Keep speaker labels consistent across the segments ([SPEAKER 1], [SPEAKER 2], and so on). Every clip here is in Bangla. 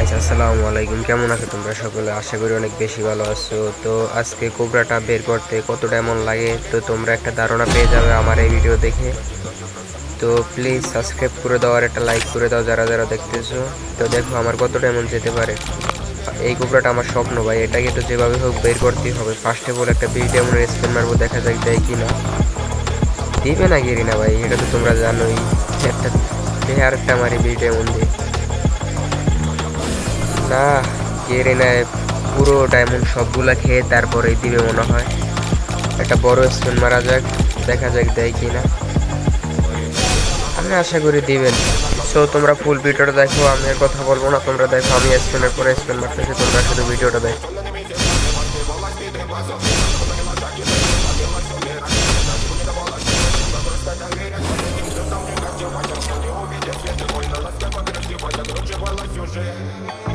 [SPEAKER 1] গাইস, আসসালামু আলাইকুম। কেমন আছো তোমরা সকলে? আশা করি অনেক বেশি ভালো আছো। তো আজকে কোবরাটা বের করতে কতটা এমন লাগে তো তোমরা একটা ধারণা পেয়ে যাবে আমার এই ভিডিও দেখে। তো প্লিজ সাবস্ক্রাইব করে দাও আর একটা লাইক করে দাও যারা যারা দেখতেছো। তো দেখো আমার কতটা এমন যেতে পারে। এই কোবরাটা আমার স্বপ্ন ভাই, এটাকে তো যেভাবে হোক বের করতেই হবে। ফার্স্টে বলে একটা বিট এমন স্পিন মারবো, দেখা যাক দেয় কি না। দিবে না গেরি না ভাই, এটা তো তোমরা জানোই। একটা পেয়ারটা মারি বিট এমন দিয়ে না, কেড়ে নেয় পুরো ডায়মন্ড সবগুলা খেয়ে তারপরেই দিবে মনে হয়। একটা বড় স্পিন মারা যাক, দেখা যাক দেয় কিনা। আমি আশা করি দিবেন। সো তোমরা ফুল ভিডিওটা দেখো, আমি আর কথা বলবো না। তোমরা দেখো আমি স্পিনের পরে স্পিন মারতেছি, তোমরা শুধু ভিডিওটা দেখো।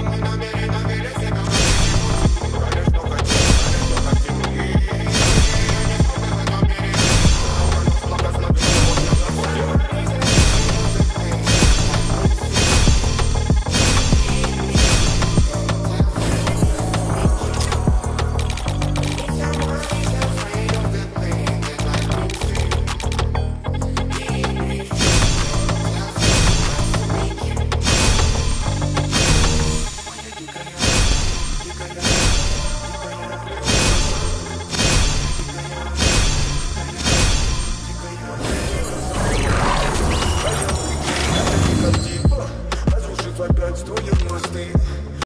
[SPEAKER 2] Мой намерен